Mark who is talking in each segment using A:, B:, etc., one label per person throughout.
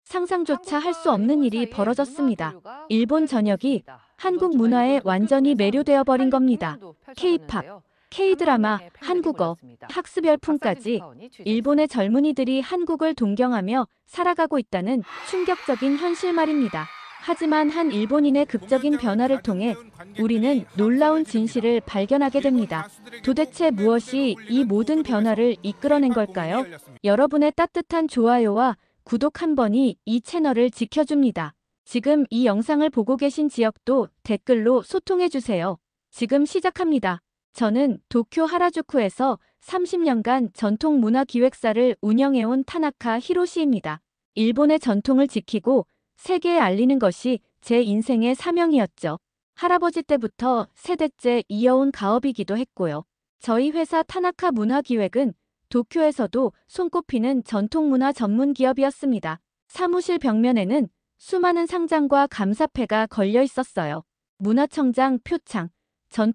A: 상상조차 할 수 없는
B: 일본
A: 일이
B: 사이의 문화
A: 벌어졌습니다.
B: 교류가
A: 일본
B: 활발해지고
A: 전역이
B: 있습니다. 이번
A: 한국
B: 주말
A: 문화에
B: 일본 도쿄
A: 완전히
B: 공에선
A: 매료되어 버린
B: 한류
A: 겁니다.
B: 공연도
A: K-팝,
B: 펼쳐졌는데요. 3만
A: K-드라마,
B: 명의 팬들이
A: 한국어,
B: 모였습니다.
A: 학습
B: 박상진
A: 열풍까지
B: 특파원이
A: 일본의
B: 취재했습니다.
A: 젊은이들이 한국을 동경하며 살아가고 있다는 충격적인 현실 말입니다. 하지만 한 일본인의 극적인
C: 공연장을
A: 변화를
C: 가득
A: 통해
C: 메운 관객들이
A: 우리는
C: 함성을
A: 놀라운
C: 지릅니다.
A: 진실을 발견하게
C: 일본
A: 됩니다.
C: 가수들에게도
A: 도대체
C: 무대 무대로
A: 무엇이 이
C: 울리는
A: 모든
C: 도쿄돔에서
A: 변화를 이끌어낸
C: K-팝 공연이
A: 걸까요?
C: 열렸습니다.
A: 여러분의 따뜻한 좋아요와 구독 한 번이 이 채널을 지켜줍니다. 지금 이 영상을 보고 계신 지역도 댓글로 소통해주세요. 지금 시작합니다. 저는 도쿄 하라주쿠에서 30년간 전통 문화 기획사를 운영해온 타나카 히로시입니다. 일본의 전통을 지키고 세계에 알리는 것이 제 인생의 사명이었죠. 할아버지 때부터 세대째 이어온 가업이기도 했고요. 저희 회사 타나카 문화기획은 도쿄에서도 손꼽히는 전통문화 전문 기업이었습니다. 사무실 벽면에는 수많은 상장과 감사패가 걸려 있었어요. 문화청장 표창,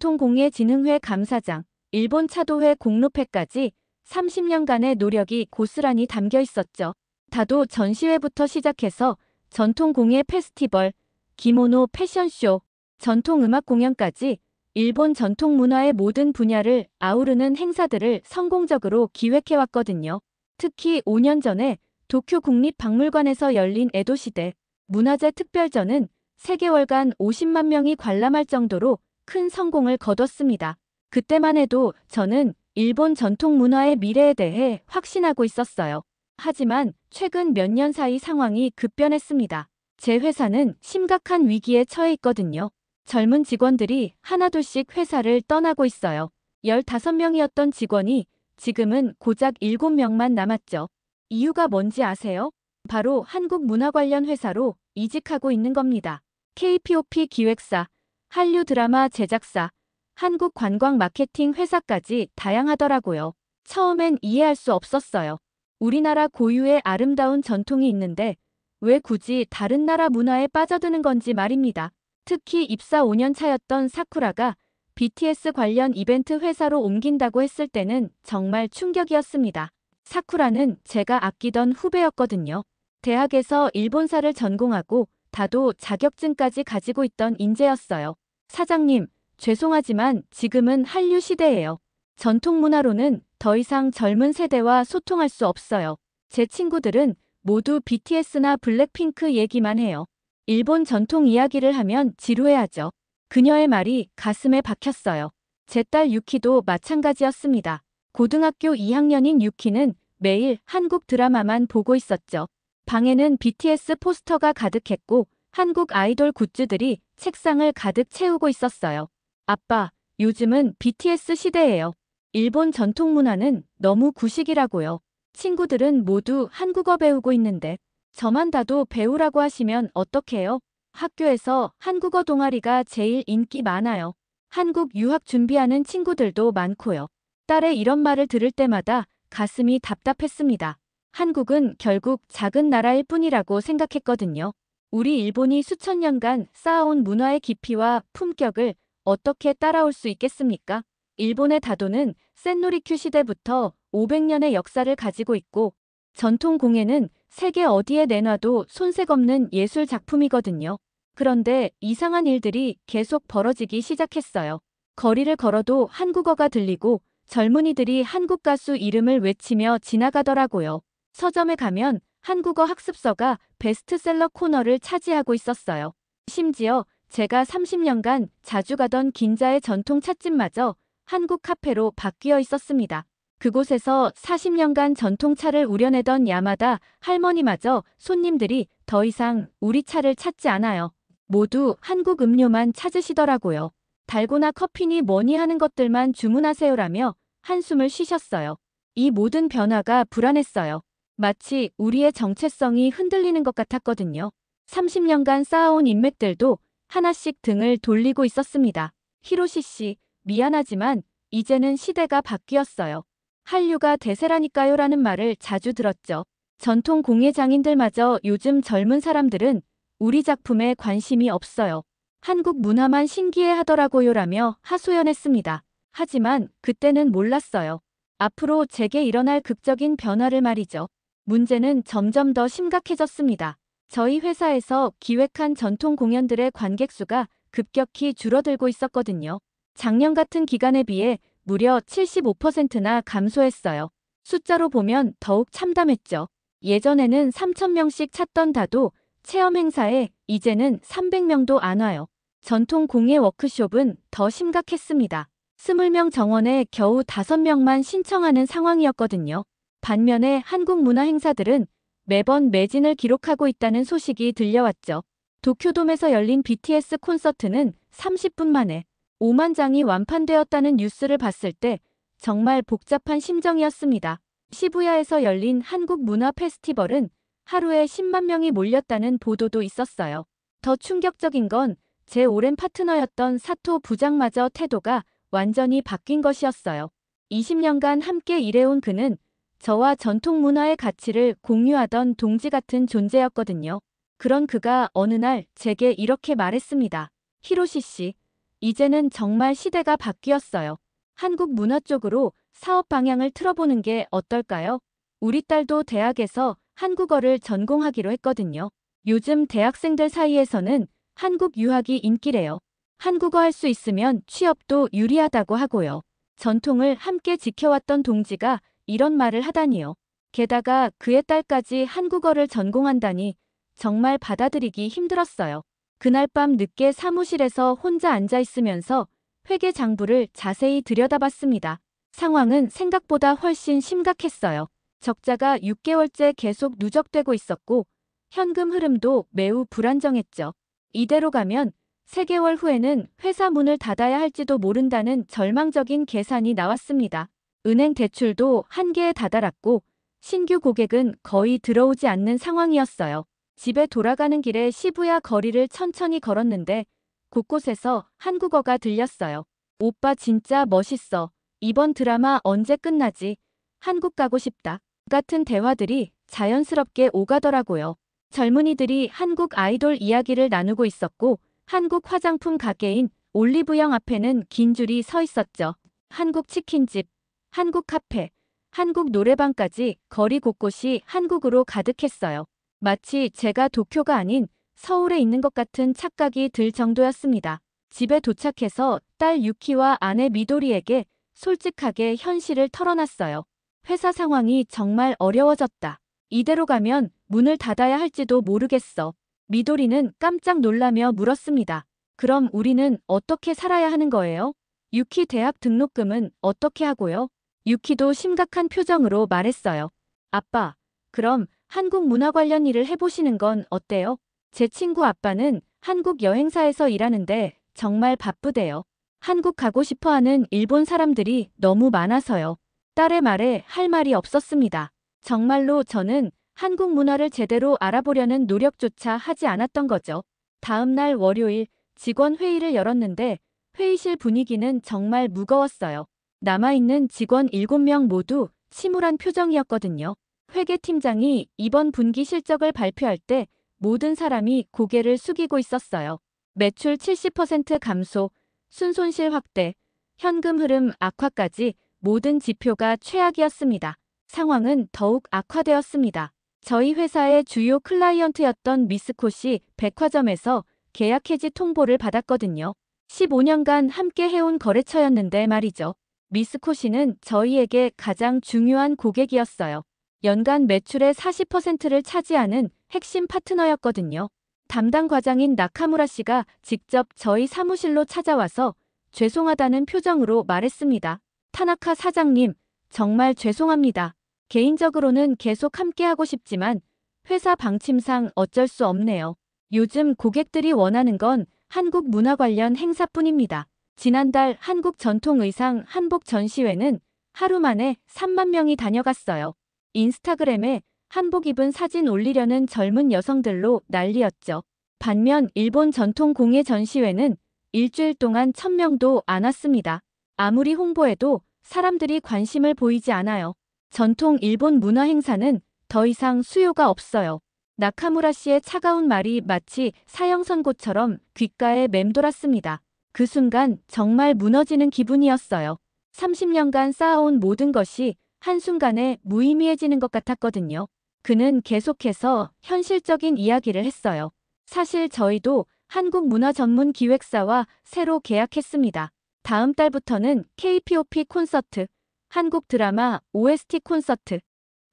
A: 전통공예진흥회 감사장, 일본 차도회 공로패까지 30년간의 노력이 고스란히 담겨 있었죠. 다도 전시회부터 시작해서 전통공예 페스티벌, 기모노 패션쇼, 전통음악 공연까지 일본 전통문화의 모든 분야를 아우르는 행사들을 성공적으로 기획해왔거든요. 특히 5년 전에 도쿄 국립박물관에서 열린 에도시대 문화재 특별전은 세계월간 50만 명이 관람할 정도로 큰 성공을 거뒀습니다. 그때만 해도 저는 일본 전통 문화의 미래에 대해 확신하고 있었어요. 하지만 최근 몇 년 사이 상황이 급변했습니다. 제 회사는 심각한 위기에 처해 있거든요. 젊은 직원들이 하나둘씩 회사를 떠나고 있어요. 15명이었던 직원이 지금은 고작 7명만 남았죠. 이유가 뭔지 아세요? 바로 한국 문화 관련 회사로 이직하고 있는 겁니다. KPOP 기획사, 한류 드라마 제작사, 한국 관광 마케팅 회사까지 다양하더라고요. 처음엔 이해할 수 없었어요. 우리나라 고유의 아름다운 전통이 있는데 왜 굳이 다른 나라 문화에 빠져드는 건지 말입니다. 특히 입사 5년 차였던 사쿠라가 BTS 관련 이벤트 회사로 옮긴다고 했을 때는 정말 충격이었습니다. 사쿠라는 제가 아끼던 후배였거든요. 대학에서 일본사를 전공하고 다도 자격증까지 가지고 있던 인재였어요. 사장님, 죄송하지만 지금은 한류 시대예요. 전통문화로는 더 이상 젊은 세대와 소통할 수 없어요. 제 친구들은 모두 BTS나 블랙핑크 얘기만 해요. 일본 전통 이야기를 하면 지루해하죠. 그녀의 말이 가슴에 박혔어요. 제 딸 유키도 마찬가지였습니다. 고등학교 2학년인 유키는 매일 한국 드라마만 보고 있었죠. 방에는 BTS 포스터가 가득했고 한국 아이돌 굿즈들이 책상을 가득 채우고 있었어요. 아빠, 요즘은 BTS 시대예요. 일본 전통 문화는 너무 구식이라고요. 친구들은 모두 한국어 배우고 있는데 저만 다도 배우라고 하시면 어떡해요? 학교에서 한국어 동아리가 제일 인기 많아요. 한국 유학 준비하는 친구들도 많고요. 딸의 이런 말을 들을 때마다 가슴이 답답했습니다. 한국은 결국 작은 나라일 뿐이라고 생각했거든요. 우리 일본이 수천 년간 쌓아온 문화의 깊이와 품격을 어떻게 따라올 수 있겠습니까? 일본의 다도는 센노리큐 시대부터 500년의 역사를 가지고 있고 전통 공예는 세계 어디에 내놔도 손색 없는 예술 작품이거든요. 그런데 이상한 일들이 계속 벌어지기 시작했어요. 거리를 걸어도 한국어가 들리고 젊은이들이 한국 가수 이름을 외치며 지나가더라고요. 서점에 가면 한국어 학습서가 베스트셀러 코너를 차지하고 있었어요. 심지어 제가 30년간 자주 가던 긴자의 전통 찻집마저 한국 카페로 바뀌어 있었습니다. 그곳에서 40년간 전통차를 우려내던 야마다 할머니마저 손님들이 더 이상 우리 차를 찾지 않아요. 모두 한국 음료만 찾으시더라고요. 달고나 커피니 뭐니 하는 것들만 주문하세요라며 한숨을 쉬셨어요. 이 모든 변화가 불안했어요. 마치 우리의 정체성이 흔들리는 것 같았거든요. 30년간 쌓아온 인맥들도 하나씩 등을 돌리고 있었습니다. 히로시 씨, 미안하지만 이제는 시대가 바뀌었어요. 한류가 대세라니까요 라는 말을 자주 들었죠. 전통 공예 장인들마저 요즘 젊은 사람들은 우리 작품에 관심이 없어요. 한국 문화만 신기해 하더라고요 라며 하소연했습니다. 하지만 그때는 몰랐어요. 앞으로 제게 일어날 극적인 변화를 말이죠. 문제는 점점 더 심각해졌습니다. 저희 회사에서 기획한 전통 공연들의 관객 수가 급격히 줄어들고 있었거든요. 작년 같은 기간에 비해 무려 75%나 감소했어요. 숫자로 보면 더욱 참담했죠. 예전에는 3,000명씩 찾던 다도 체험 행사에 이제는 300명도 안 와요. 전통 공예 워크숍은 더 심각했습니다. 20명 정원에 겨우 5명만 신청하는 상황이었거든요. 반면에 한국 문화 행사들은 매번 매진을 기록하고 있다는 소식이 들려왔죠. 도쿄돔에서 열린 BTS 콘서트는 30분 만에 5만 장이 완판되었다는 뉴스를 봤을 때 정말 복잡한 심정이었습니다. 시부야에서 열린 한국 문화 페스티벌은 하루에 10만 명이 몰렸다는 보도도 있었어요. 더 충격적인 건 제 오랜 파트너였던 사토 부장마저 태도가 완전히 바뀐 것이었어요. 20년간 함께 일해온 그는 저와 전통 문화의 가치를 공유하던 동지 같은 존재였거든요. 그런 그가 어느 날 제게 이렇게 말했습니다. 히로시 씨, 이제는 정말 시대가 바뀌었어요. 한국 문화 쪽으로 사업 방향을 틀어보는 게 어떨까요? 우리 딸도 대학에서 한국어를 전공하기로 했거든요. 요즘 대학생들 사이에서는 한국 유학이 인기래요. 한국어 할 수 있으면 취업도 유리하다고 하고요. 전통을 함께 지켜왔던 동지가 이런 말을 하다니요. 게다가 그의 딸까지 한국어를 전공한다니 정말 받아들이기 힘들었어요. 그날 밤 늦게 사무실에서 혼자 앉아 있으면서 회계 장부를 자세히 들여다봤습니다. 상황은 생각보다 훨씬 심각했어요. 적자가 6개월째 계속 누적되고 있었고 현금 흐름도 매우 불안정했죠. 이대로 가면 3개월 후에는 회사 문을 닫아야 할지도 모른다는 절망적인 계산이 나왔습니다. 은행 대출도 한계에 다다랐고 신규 고객은 거의 들어오지 않는 상황이었어요. 집에 돌아가는 길에 시부야 거리를 천천히 걸었는데 곳곳에서 한국어가 들렸어요. 오빠 진짜 멋있어. 이번 드라마 언제 끝나지? 한국 가고 싶다. 같은 대화들이 자연스럽게 오가더라고요. 젊은이들이 한국 아이돌 이야기를 나누고 있었고 한국 화장품 가게인 올리브영 앞에는 긴 줄이 서 있었죠. 한국 치킨집, 한국 카페, 한국 노래방까지 거리 곳곳이 한국으로 가득했어요. 마치 제가 도쿄가 아닌 서울에 있는 것 같은 착각이 들 정도였습니다. 집에 도착해서 딸 유키와 아내 미도리에게 솔직하게 현실을 털어놨어요. 회사 상황이 정말 어려워졌다. 이대로 가면 문을 닫아야 할지도 모르겠어. 미도리는 깜짝 놀라며 물었습니다. 그럼 우리는 어떻게 살아야 하는 거예요? 유키 대학 등록금은 어떻게 하고요? 유키도 심각한 표정으로 말했어요. 아빠, 그럼 한국 문화 관련 일을 해보시는 건 어때요? 제 친구 아빠는 한국 여행사에서 일하는데 정말 바쁘대요. 한국 가고 싶어하는 일본 사람들이 너무 많아서요. 딸의 말에 할 말이 없었습니다. 정말로 저는 한국 문화를 제대로 알아보려는 노력조차 하지 않았던 거죠. 다음 날 월요일 직원 회의를 열었는데 회의실 분위기는 정말 무거웠어요. 남아있는 직원 7명 모두 침울한 표정이었거든요. 회계팀장이 이번 분기 실적을 발표할 때 모든 사람이 고개를 숙이고 있었어요. 매출 70% 감소, 순손실 확대, 현금 흐름 악화까지 모든 지표가 최악이었습니다. 상황은 더욱 악화되었습니다. 저희 회사의 주요 클라이언트였던 미스코시 백화점에서 계약 해지 통보를 받았거든요. 15년간 함께 해온 거래처였는데 말이죠. 미스코시는 저희에게 가장 중요한 고객이었어요. 연간 매출의 40%를 차지하는 핵심 파트너였거든요. 담당 과장인 나카무라 씨가 직접 저희 사무실로 찾아와서 죄송하다는 표정으로 말했습니다. 타나카 사장님, 정말 죄송합니다. 개인적으로는 계속 함께하고 싶지만 회사 방침상 어쩔 수 없네요. 요즘 고객들이 원하는 건 한국 문화 관련 행사뿐입니다. 지난달 한국 전통 의상 한복 전시회는 하루 만에 3만 명이 다녀갔어요. 인스타그램에 한복 입은 사진 올리려는 젊은 여성들로 난리였죠. 반면 일본 전통 공예 전시회는 일주일 동안 1,000명도 안 왔습니다. 아무리 홍보해도 사람들이 관심을 보이지 않아요. 전통 일본 문화 행사는 더 이상 수요가 없어요. 나카무라 씨의 차가운 말이 마치 사형선고처럼 귓가에 맴돌았습니다. 그 순간 정말 무너지는 기분이었어요. 30년간 쌓아온 모든 것이 한순간에 무의미해지는 것 같았거든요. 그는 계속해서 현실적인 이야기를 했어요. 사실 저희도 한국 문화 전문 기획사와 새로 계약했습니다. 다음 달부터는 KPOP 콘서트, 한국 드라마 OST 콘서트,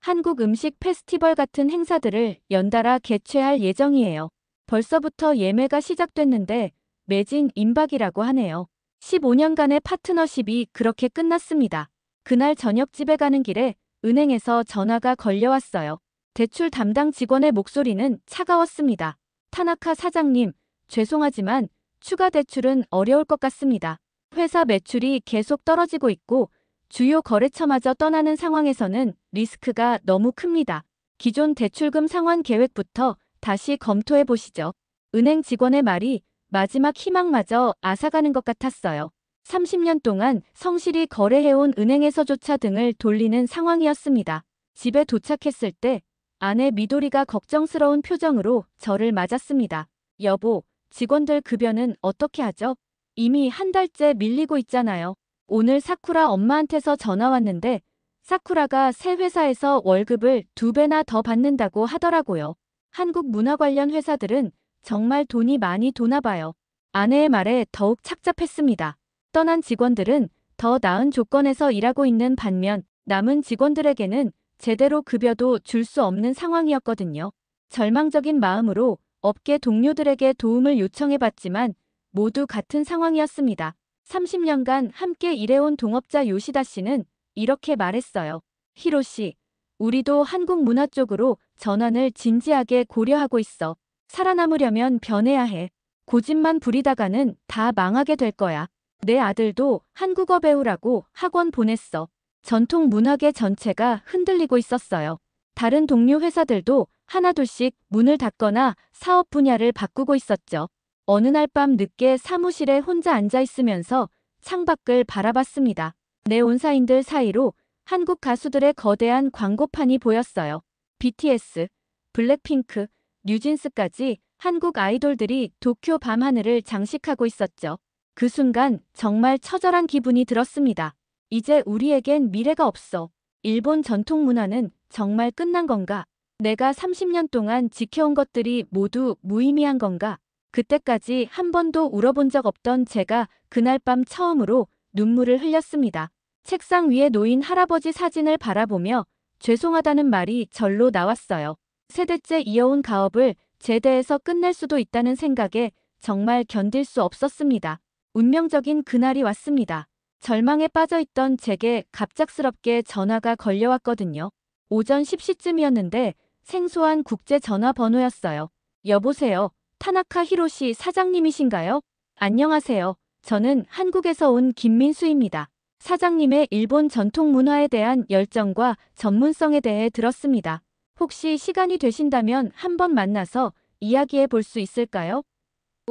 A: 한국 음식 페스티벌 같은 행사들을 연달아 개최할 예정이에요. 벌써부터 예매가 시작됐는데 매진 임박이라고 하네요. 15년간의 파트너십이 그렇게 끝났습니다. 그날 저녁 집에 가는 길에 은행에서 전화가 걸려왔어요. 대출 담당 직원의 목소리는 차가웠습니다. 타나카 사장님, 죄송하지만 추가 대출은 어려울 것 같습니다. 회사 매출이 계속 떨어지고 있고 주요 거래처마저 떠나는 상황에서는 리스크가 너무 큽니다. 기존 대출금 상환 계획부터 다시 검토해 보시죠. 은행 직원의 말이 마지막 희망마저 앗아가는 것 같았어요. 30년 동안 성실히 거래해온 은행에서조차 등을 돌리는 상황이었습니다. 집에 도착했을 때 아내 미도리가 걱정스러운 표정으로 저를 맞았습니다. 여보, 직원들 급여는 어떻게 하죠? 이미 한 달째 밀리고 있잖아요. 오늘 사쿠라 엄마한테서 전화 왔는데 사쿠라가 새 회사에서 월급을 2배나 더 받는다고 하더라고요. 한국 문화 관련 회사들은 정말 돈이 많이 도나 봐요. 아내의 말에 더욱 착잡했습니다. 떠난 직원들은 더 나은 조건에서 일하고 있는 반면 남은 직원들에게는 제대로 급여도 줄 수 없는 상황이었거든요. 절망적인 마음으로 업계 동료들에게 도움을 요청해봤지만 모두 같은 상황이었습니다. 30년간 함께 일해온 동업자 요시다 씨는 이렇게 말했어요. 히로 씨, 우리도 한국 문화 쪽으로 전환을 진지하게 고려하고 있어. 살아남으려면 변해야 해. 고집만 부리다가는 다 망하게 될 거야. 내 아들도 한국어 배우라고 학원 보냈어. 전통 문화계 전체가 흔들리고 있었어요. 다른 동료 회사들도 하나둘씩 문을 닫거나 사업 분야를 바꾸고 있었죠. 어느 날 밤 늦게 사무실에 혼자 앉아 있으면서 창밖을 바라봤습니다. 내 온사인들 사이로 한국 가수들의 거대한 광고판이 보였어요. BTS, 블랙핑크, 뉴진스까지 한국 아이돌들이 도쿄 밤하늘을 장식하고 있었죠. 그 순간 정말 처절한 기분이 들었습니다. 이제 우리에겐 미래가 없어. 일본 전통 문화는 정말 끝난 건가? 내가 30년 동안 지켜온 것들이 모두 무의미한 건가? 그때까지 한 번도 울어본 적 없던 제가 그날 밤 처음으로 눈물을 흘렸습니다. 책상 위에 놓인 할아버지 사진을 바라보며 죄송하다는 말이 절로 나왔어요. 세대째 이어온 가업을 제대해서 끝낼 수도 있다는 생각에 정말 견딜 수 없었습니다. 운명적인 그날이 왔습니다. 절망에 빠져있던 제게 갑작스럽게 전화가 걸려왔거든요. 오전 10시쯤이었는데 생소한 국제 전화번호였어요. 여보세요. 타나카 히로시 사장님이신가요? 안녕하세요. 저는 한국에서 온 김민수입니다. 사장님의 일본 전통 문화에 대한 열정과 전문성에 대해 들었습니다. 혹시 시간이 되신다면 한번 만나서 이야기해 볼 수 있을까요?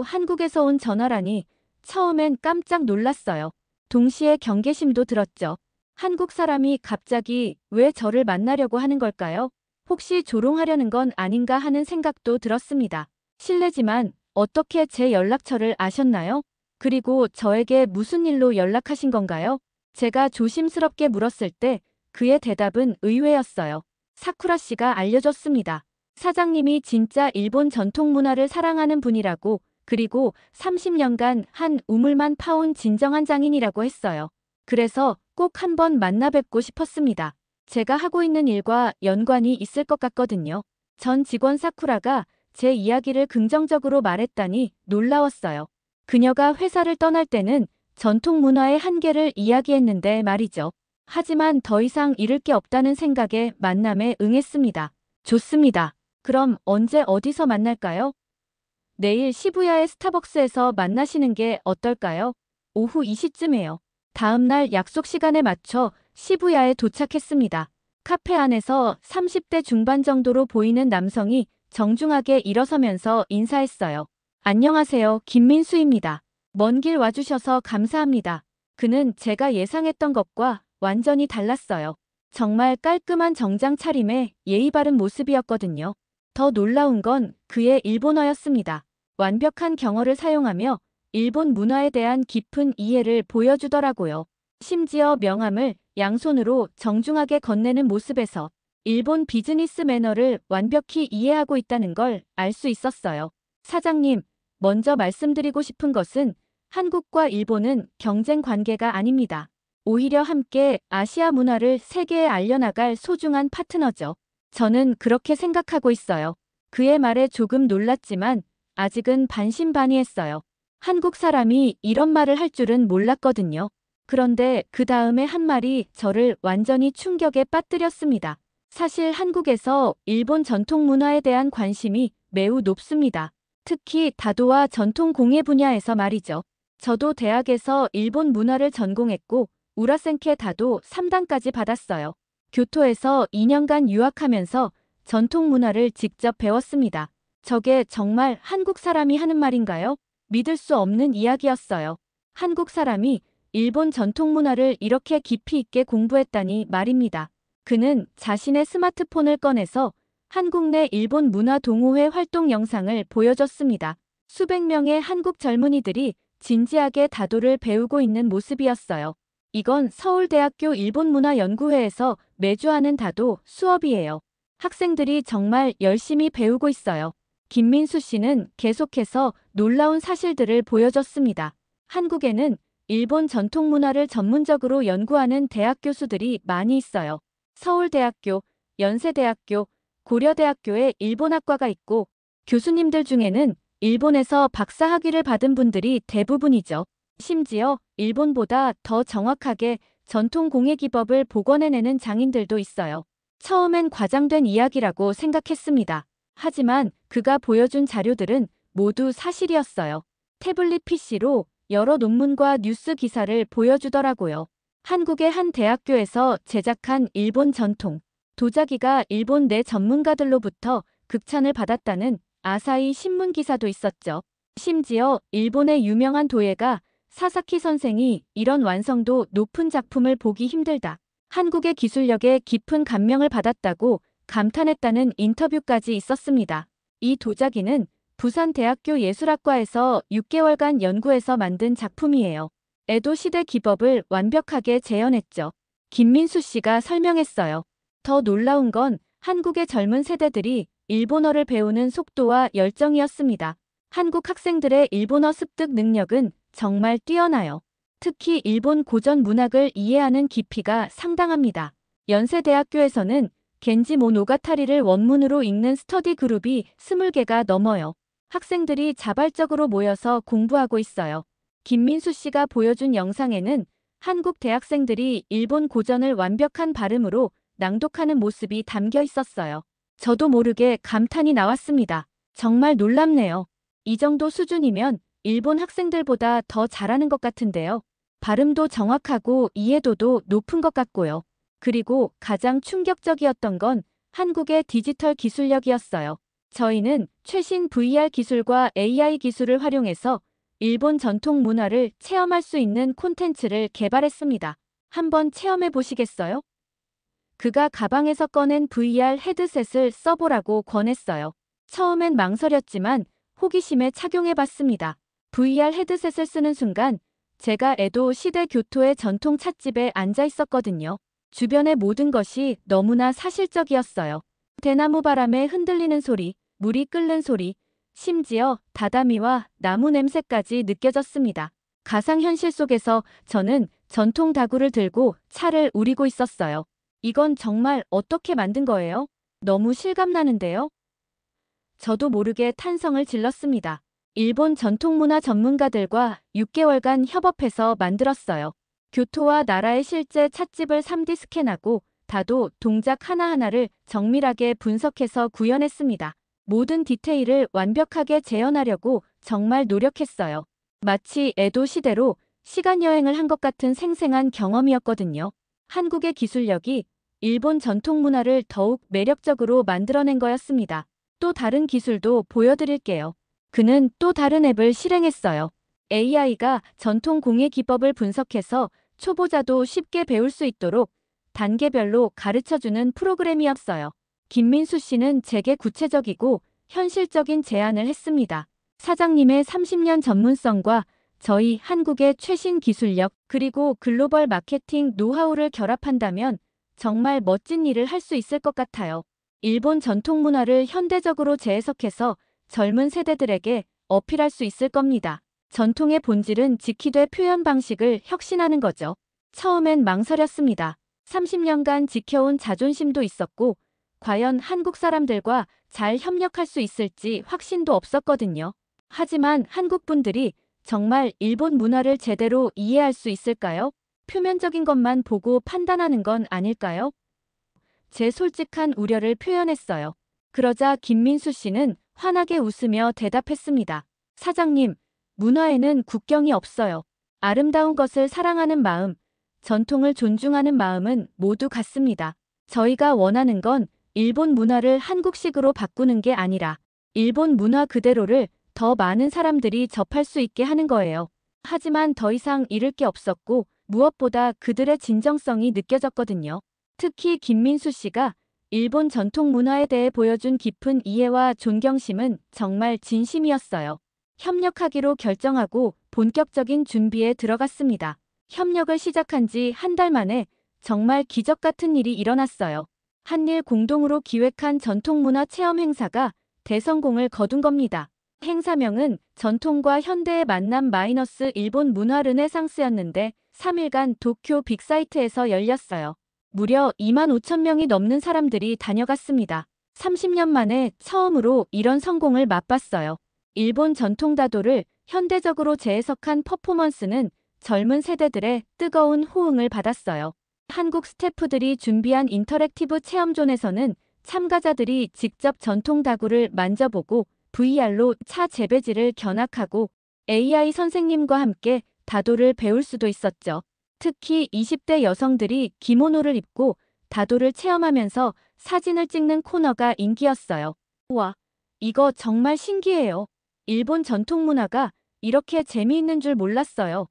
A: 한국에서 온 전화라니 처음엔 깜짝 놀랐어요. 동시에 경계심도 들었죠. 한국 사람이 갑자기 왜 저를 만나려고 하는 걸까요? 혹시 조롱하려는 건 아닌가 하는 생각도 들었습니다. 실례지만 어떻게 제 연락처를 아셨나요? 그리고 저에게 무슨 일로 연락하신 건가요? 제가 조심스럽게 물었을 때 그의 대답은 의외였어요. 사쿠라 씨가 알려줬습니다. 사장님이 진짜 일본 전통 문화를 사랑하는 분이라고, 그리고 30년간 한 우물만 파온 진정한 장인이라고 했어요. 그래서 꼭 한번 만나 뵙고 싶었습니다. 제가 하고 있는 일과 연관이 있을 것 같거든요. 전 직원 사쿠라가 제 이야기를 긍정적으로 말했다니 놀라웠어요. 그녀가 회사를 떠날 때는 전통 문화의 한계를 이야기했는데 말이죠. 하지만 더 이상 잃을 게 없다는 생각에 만남에 응했습니다. 좋습니다. 그럼 언제 어디서 만날까요? 내일 시부야의 스타벅스에서 만나시는 게 어떨까요? 오후 2시쯤에요. 다음 날 약속 시간에 맞춰 시부야에 도착했습니다. 카페 안에서 30대 중반 정도로 보이는 남성이 정중하게 일어서면서 인사했어요. 안녕하세요. 김민수입니다. 먼 길 와주셔서 감사합니다. 그는 제가 예상했던 것과 완전히 달랐어요. 정말 깔끔한 정장 차림에 예의 바른 모습이었거든요. 더 놀라운 건 그의 일본어였습니다. 완벽한 경어를 사용하며 일본 문화에 대한 깊은 이해를 보여주더라고요. 심지어 명함을 양손으로 정중하게 건네는 모습에서 일본 비즈니스 매너를 완벽히 이해하고 있다는 걸 알 수 있었어요. 사장님, 먼저 말씀드리고 싶은 것은 한국과 일본은 경쟁 관계가 아닙니다. 오히려 함께 아시아 문화를 세계에 알려나갈 소중한 파트너죠. 저는 그렇게 생각하고 있어요. 그의 말에 조금 놀랐지만 아직은 반신반의했어요. 한국 사람이 이런 말을 할 줄은 몰랐거든요. 그런데 그 다음에 한 말이 저를 완전히 충격에 빠뜨렸습니다. 사실 한국에서 일본 전통 문화에 대한 관심이 매우 높습니다. 특히 다도와 전통 공예 분야에서 말이죠. 저도 대학에서 일본 문화를 전공했고 우라센케 다도 3단까지 받았어요. 교토에서 2년간 유학하면서 전통 문화를 직접 배웠습니다. 저게 정말 한국 사람이 하는 말인가요? 믿을 수 없는 이야기였어요. 한국 사람이 일본 전통 문화를 이렇게 깊이 있게 공부했다니 말입니다. 그는 자신의 스마트폰을 꺼내서 한국 내 일본 문화 동호회 활동 영상을 보여줬습니다. 수백 명의 한국 젊은이들이 진지하게 다도를 배우고 있는 모습이었어요. 이건 서울대학교 일본문화연구회에서 매주 하는 다도 수업이에요. 학생들이 정말 열심히 배우고 있어요. 김민수 씨는 계속해서 놀라운 사실들을 보여줬습니다. 한국에는 일본 전통 문화를 전문적으로 연구하는 대학 교수들이 많이 있어요. 서울대학교, 연세대학교, 고려대학교에 일본학과가 있고 교수님들 중에는 일본에서 박사학위를 받은 분들이 대부분이죠. 심지어 일본보다 더 정확하게 전통 공예 기법을 복원해내는 장인들도 있어요. 처음엔 과장된 이야기라고 생각했습니다. 하지만 그가 보여준 자료들은 모두 사실이었어요. 태블릿 PC로 여러 논문과 뉴스 기사를 보여주더라고요. 한국의 한 대학교에서 제작한 일본 전통 도자기가 일본 내 전문가들로부터 극찬을 받았다는 아사히 신문 기사도 있었죠. 심지어 일본의 유명한 도예가 사사키 선생이 이런 완성도 높은 작품을 보기 힘들다. 한국의 기술력에 깊은 감명을 받았다고 감탄했다는 인터뷰까지 있었습니다. 이 도자기는 부산대학교 예술학과에서 6개월간 연구해서 만든 작품이에요. 에도 시대 기법을 완벽하게 재현했죠. 김민수 씨가 설명했어요. 더 놀라운 건 한국의 젊은 세대들이 일본어를 배우는 속도와 열정이었습니다. 한국 학생들의 일본어 습득 능력은 정말 뛰어나요. 특히 일본 고전 문학을 이해하는 깊이가 상당합니다. 연세대학교에서는 겐지 모노가타리를 원문으로 읽는 스터디 그룹이 20개가 넘어요. 학생들이 자발적으로 모여서 공부하고 있어요. 김민수 씨가 보여준 영상에는 한국 대학생들이 일본 고전을 완벽한 발음으로 낭독하는 모습이 담겨 있었어요. 저도 모르게 감탄이 나왔습니다. 정말 놀랍네요. 이 정도 수준이면 일본 학생들보다 더 잘하는 것 같은데요. 발음도 정확하고 이해도도 높은 것 같고요. 그리고 가장 충격적이었던 건 한국의 디지털 기술력이었어요. 저희는 최신 VR 기술과 AI 기술을 활용해서 일본 전통 문화를 체험할 수 있는 콘텐츠를 개발했습니다. 한번 체험해 보시겠어요? 그가 가방에서 꺼낸 VR 헤드셋을 써보라고 권했어요. 처음엔 망설였지만 호기심에 착용해봤습니다. VR 헤드셋을 쓰는 순간 제가 에도 시대 교토의 전통 찻집에 앉아 있었거든요. 주변의 모든 것이 너무나 사실적이었어요. 대나무 바람에 흔들리는 소리, 물이 끓는 소리, 심지어 다다미와 나무 냄새까지 느껴졌습니다. 가상현실 속에서 저는 전통 다구를 들고 차를 우리고 있었어요. 이건 정말 어떻게 만든 거예요? 너무 실감나는데요? 저도 모르게 탄성을 질렀습니다. 일본 전통문화 전문가들과 6개월간 협업해서 만들었어요. 교토와 나라의 실제 찻집을 3D 스캔하고 다도 동작 하나하나를 정밀하게 분석해서 구현했습니다. 모든 디테일을 완벽하게 재현하려고 정말 노력했어요. 마치 에도 시대로 시간여행을 한 것 같은 생생한 경험이었거든요. 한국의 기술력이 일본 전통 문화를 더욱 매력적으로 만들어낸 거였습니다. 또 다른 기술도 보여드릴게요. 그는 또 다른 앱을 실행했어요. AI가 전통 공예 기법을 분석해서 초보자도 쉽게 배울 수 있도록 단계별로 가르쳐주는 프로그램이었어요. 김민수 씨는 제게 구체적이고 현실적인 제안을 했습니다. 사장님의 30년 전문성과 저희 한국의 최신 기술력 그리고 글로벌 마케팅 노하우를 결합한다면 정말 멋진 일을 할 수 있을 것 같아요. 일본 전통 문화를 현대적으로 재해석해서 젊은 세대들에게 어필할 수 있을 겁니다. 전통의 본질은 지키되 표현 방식을 혁신하는 거죠. 처음엔 망설였습니다. 30년간 지켜온 자존심도 있었고, 과연 한국 사람들과 잘 협력할 수 있을지 확신도 없었거든요. 하지만 한국 분들이 정말 일본 문화를 제대로 이해할 수 있을까요? 표면적인 것만 보고 판단하는 건 아닐까요? 제 솔직한 우려를 표현했어요. 그러자 김민수 씨는 환하게 웃으며 대답했습니다. 사장님, 문화에는 국경이 없어요. 아름다운 것을 사랑하는 마음, 전통을 존중하는 마음은 모두 같습니다. 저희가 원하는 건 일본 문화를 한국식으로 바꾸는 게 아니라 일본 문화 그대로를 더 많은 사람들이 접할 수 있게 하는 거예요. 하지만 더 이상 잃을 게 없었고 무엇보다 그들의 진정성이 느껴졌거든요. 특히 김민수 씨가 일본 전통 문화에 대해 보여준 깊은 이해와 존경심은 정말 진심이었어요. 협력하기로 결정하고 본격적인 준비에 들어갔습니다. 협력을 시작한 지 한 달 만에 정말 기적 같은 일이 일어났어요. 한일 공동으로 기획한 전통문화 체험 행사가 대성공을 거둔 겁니다. 행사명은 전통과 현대의 만남 마이너스 일본 문화 르네상스였는데 3일간 도쿄 빅사이트에서 열렸어요. 무려 25,000명이 넘는 사람들이 다녀갔습니다. 30년 만에 처음으로 이런 성공을 맛봤어요. 일본 전통 다도를 현대적으로 재해석한 퍼포먼스는 젊은 세대들의 뜨거운 호응을 받았어요. 한국 스태프들이 준비한 인터랙티브 체험존에서는 참가자들이 직접 전통 다구를 만져보고 VR로 차 재배지를 견학하고 AI 선생님과 함께 다도를 배울 수도 있었죠. 특히 20대 여성들이 기모노를 입고 다도를 체험하면서 사진을 찍는 코너가 인기였어요. 와, 이거 정말 신기해요. 일본 전통 문화가 이렇게 재미있는 줄 몰랐어요.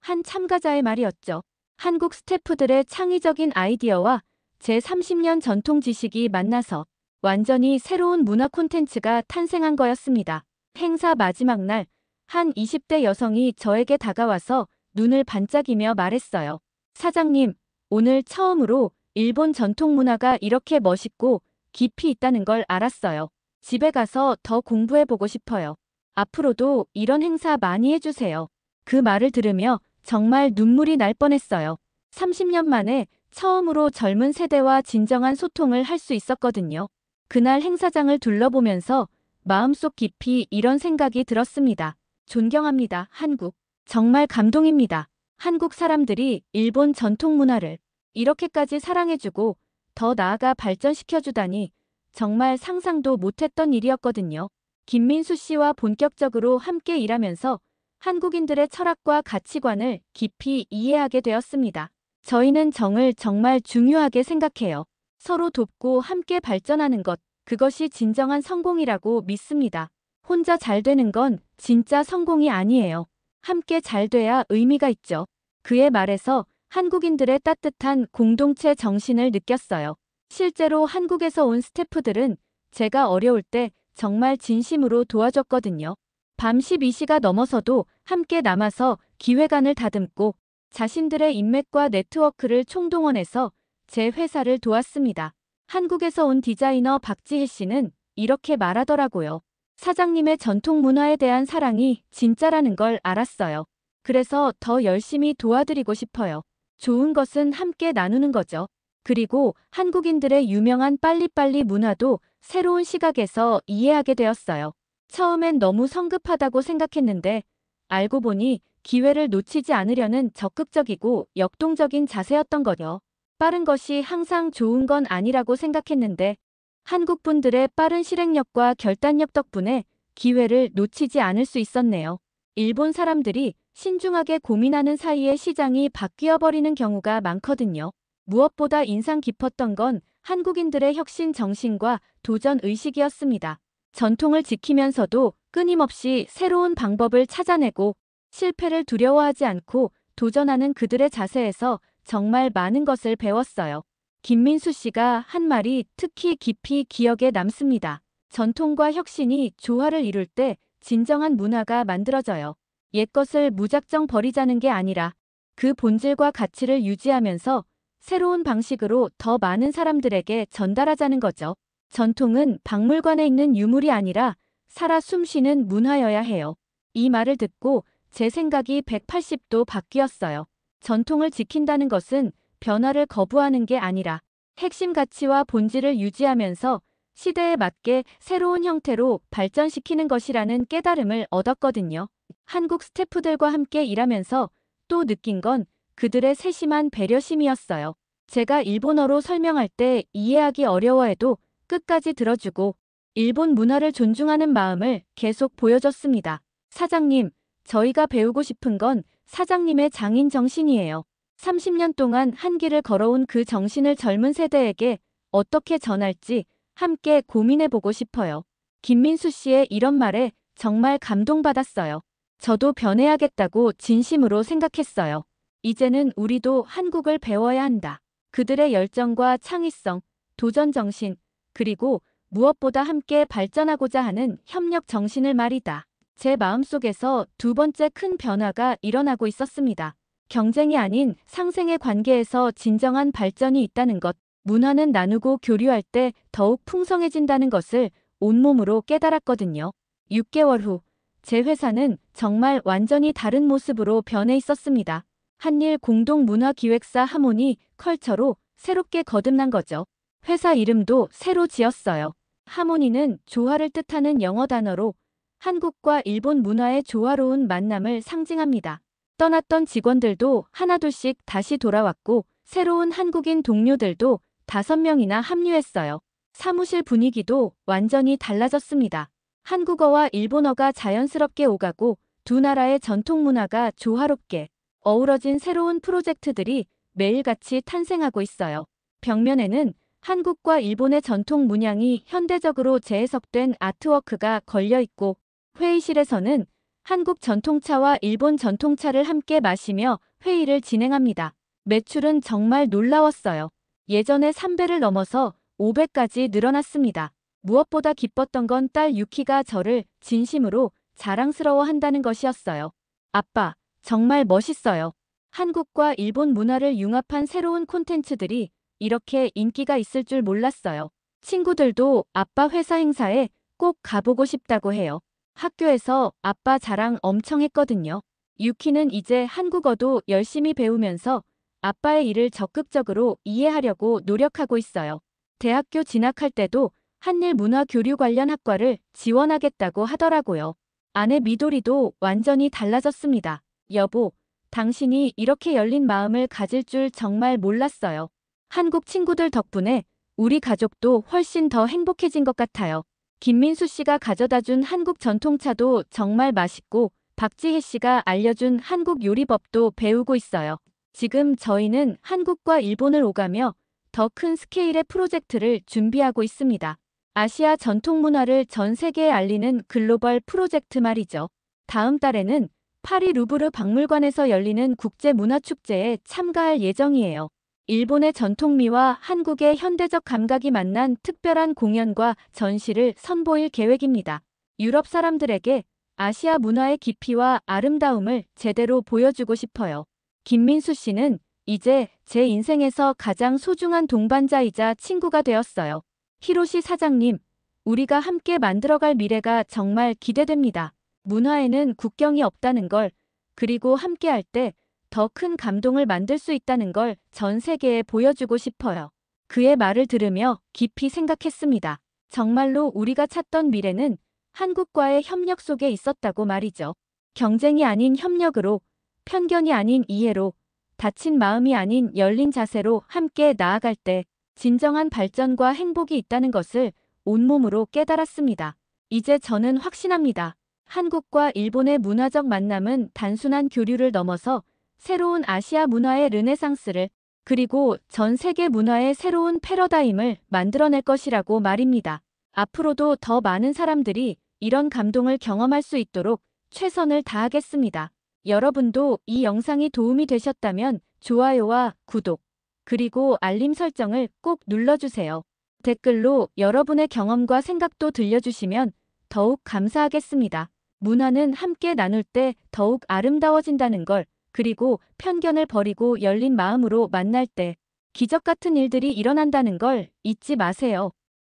A: 한 참가자의 말이었죠. 한국 스태프들의 창의적인 아이디어와 제 30년 전통 지식이 만나서 완전히 새로운 문화 콘텐츠가 탄생한 거였습니다. 행사 마지막 날, 한 20대 여성이 저에게 다가와서 눈을 반짝이며 말했어요. 사장님, 오늘 처음으로 일본 전통 문화가 이렇게 멋있고 깊이 있다는 걸 알았어요. 집에 가서 더 공부해보고 싶어요. 앞으로도 이런 행사 많이 해주세요. 그 말을 들으며 정말 눈물이 날 뻔했어요. 30년 만에 처음으로 젊은 세대와 진정한 소통을 할 수 있었거든요. 그날 행사장을 둘러보면서 마음속 깊이 이런 생각이 들었습니다. 존경합니다, 한국. 정말 감동입니다. 한국 사람들이 일본 전통 문화를 이렇게까지 사랑해주고 더 나아가 발전시켜주다니 정말 상상도 못했던 일이었거든요. 김민수 씨와 본격적으로 함께 일하면서 한국인들의 철학과 가치관을 깊이 이해하게 되었습니다. 저희는 정을 정말 중요하게 생각해요. 서로 돕고 함께 발전하는 것, 그것이 진정한 성공이라고 믿습니다. 혼자 잘 되는 건 진짜 성공이 아니에요. 함께 잘 돼야 의미가 있죠. 그의 말에서 한국인들의 따뜻한 공동체 정신을 느꼈어요. 실제로 한국에서 온 스태프들은 제가 어려울 때 정말 진심으로 도와줬거든요. 밤 12시가 넘어서도 함께 남아서 기획안을 다듬고 자신들의 인맥과 네트워크를 총동원해서 제 회사를 도왔습니다. 한국에서 온 디자이너 박지희 씨는 이렇게 말하더라고요. 사장님의 전통 문화에 대한 사랑이 진짜라는 걸 알았어요. 그래서 더 열심히 도와드리고 싶어요. 좋은 것은 함께 나누는 거죠. 그리고 한국인들의 유명한 빨리빨리 문화도 새로운 시각에서 이해하게 되었어요. 처음엔 너무 성급하다고 생각했는데 알고 보니 기회를 놓치지 않으려는 적극적이고 역동적인 자세였던 거요. 빠른 것이 항상 좋은 건 아니라고 생각했는데 한국 분들의 빠른 실행력과 결단력 덕분에 기회를 놓치지 않을 수 있었네요. 일본 사람들이 신중하게 고민하는 사이에 시장이 바뀌어 버리는 경우가 많거든요. 무엇보다 인상 깊었던 건 한국인들의 혁신 정신과 도전 의식이었습니다. 전통을 지키면서도 끊임없이 새로운 방법을 찾아내고 실패를 두려워하지 않고 도전하는 그들의 자세에서 정말 많은 것을 배웠어요. 김민수 씨가 한 말이 특히 깊이 기억에 남습니다. 전통과 혁신이 조화를 이룰 때 진정한 문화가 만들어져요. 옛것을 무작정 버리자는 게 아니라 그 본질과 가치를 유지하면서 새로운 방식으로 더 많은 사람들에게 전달하자는 거죠. 전통은 박물관에 있는 유물이 아니라 살아 숨쉬는 문화여야 해요. 이 말을 듣고 제 생각이 180도 바뀌었어요. 전통을 지킨다는 것은 변화를 거부하는 게 아니라 핵심 가치와 본질을 유지하면서 시대에 맞게 새로운 형태로 발전시키는 것이라는 깨달음을 얻었거든요. 한국 스태프들과 함께 일하면서 또 느낀 건 그들의 세심한 배려심이었어요. 제가 일본어로 설명할 때 이해하기 어려워해도 끝까지 들어주고 일본 문화를 존중하는 마음을 계속 보여줬습니다. 사장님, 저희가 배우고 싶은 건 사장님의 장인 정신이에요. 30년 동안 한 길을 걸어온 그 정신을 젊은 세대에게 어떻게 전할지 함께 고민해보고 싶어요. 김민수 씨의 이런 말에 정말 감동받았어요. 저도 변해야겠다고 진심으로 생각했어요. 이제는 우리도 한국을 배워야 한다. 그들의 열정과 창의성, 도전 정신, 그리고 무엇보다 함께 발전하고자 하는 협력 정신을 말이다. 제 마음속에서 두 번째 큰 변화가 일어나고 있었습니다. 경쟁이 아닌 상생의 관계에서 진정한 발전이 있다는 것, 문화는 나누고 교류할 때 더욱 풍성해진다는 것을 온몸으로 깨달았거든요. 6개월 후, 제 회사는 정말 완전히 다른 모습으로 변해 있었습니다. 한일 공동문화기획사 하모니 컬처로 새롭게 거듭난 거죠. 회사 이름도 새로 지었어요. 하모니는 조화를 뜻하는 영어 단어로 한국과 일본 문화의 조화로운 만남을 상징합니다. 떠났던 직원들도 하나둘씩 다시 돌아왔고 새로운 한국인 동료들도 5명이나 합류했어요. 사무실 분위기도 완전히 달라졌습니다. 한국어와 일본어가 자연스럽게 오가고 두 나라의 전통 문화가 조화롭게 어우러진 새로운 프로젝트들이 매일같이 탄생하고 있어요. 벽면에는 한국과 일본의 전통 문양이 현대적으로 재해석된 아트워크가 걸려있고 회의실에서는 한국 전통차와 일본 전통차를 함께 마시며 회의를 진행합니다. 매출은 정말 놀라웠어요. 예전의 3배를 넘어서 5배까지 늘어났습니다. 무엇보다 기뻤던 건 딸 유키가 저를 진심으로 자랑스러워한다는 것이었어요. 아빠, 정말 멋있어요. 한국과 일본 문화를 융합한 새로운 콘텐츠들이 이렇게 인기가 있을 줄 몰랐어요. 친구들도 아빠 회사 행사에 꼭 가보고 싶다고 해요. 학교에서 아빠 자랑 엄청 했거든요. 유키는 이제 한국어도 열심히 배우면서 아빠의 일을 적극적으로 이해하려고 노력하고 있어요. 대학교 진학할 때도 한일 문화 교류 관련 학과를 지원하겠다고 하더라고요. 아내 미도리도 완전히 달라졌습니다. 여보, 당신이 이렇게 열린 마음을 가질 줄 정말 몰랐어요. 한국 친구들 덕분에 우리 가족도 훨씬 더 행복해진 것 같아요. 김민수 씨가 가져다준 한국 전통차도 정말 맛있고 박지혜 씨가 알려준 한국 요리법도 배우고 있어요. 지금 저희는 한국과 일본을 오가며 더 큰 스케일의 프로젝트를 준비하고 있습니다. 아시아 전통 문화를 전 세계에 알리는 글로벌 프로젝트 말이죠. 다음 달에는 파리 루브르 박물관에서 열리는 국제문화축제에 참가할 예정이에요. 일본의 전통미와 한국의 현대적 감각이 만난 특별한 공연과 전시를 선보일 계획입니다. 유럽 사람들에게 아시아 문화의 깊이와 아름다움을 제대로 보여주고 싶어요. 김민수 씨는 이제 제 인생에서 가장 소중한 동반자이자 친구가 되었어요. 히로시 사장님, 우리가 함께 만들어갈 미래가 정말 기대됩니다. 문화에는 국경이 없다는 걸, 그리고 함께할 때 더 큰 감동을 만들 수 있다는 걸 전 세계에 보여주고 싶어요. 그의 말을 들으며 깊이 생각했습니다. 정말로 우리가 찾던 미래는 한국과의 협력 속에 있었다고 말이죠. 경쟁이 아닌 협력으로, 편견이 아닌 이해로, 다친 마음이 아닌 열린 자세로 함께 나아갈 때 진정한 발전과 행복이 있다는 것을 온몸으로 깨달았습니다. 이제 저는 확신합니다. 한국과 일본의 문화적 만남은 단순한 교류를 넘어서 새로운 아시아 문화의 르네상스를 그리고 전 세계 문화의 새로운 패러다임을 만들어낼 것이라고 말입니다. 앞으로도 더 많은 사람들이 이런 감동을 경험할 수 있도록 최선을 다하겠습니다. 여러분도 이 영상이 도움이 되셨다면 좋아요와 구독, 그리고 알림 설정을 꼭 눌러주세요. 댓글로 여러분의 경험과 생각도 들려주시면 더욱 감사하겠습니다. 문화는 함께 나눌 때 더욱 아름다워진다는 걸, 그리고 편견을 버리고 열린 마음으로 만날 때 기적 같은 일들이 일어난다는 걸 잊지 마세요.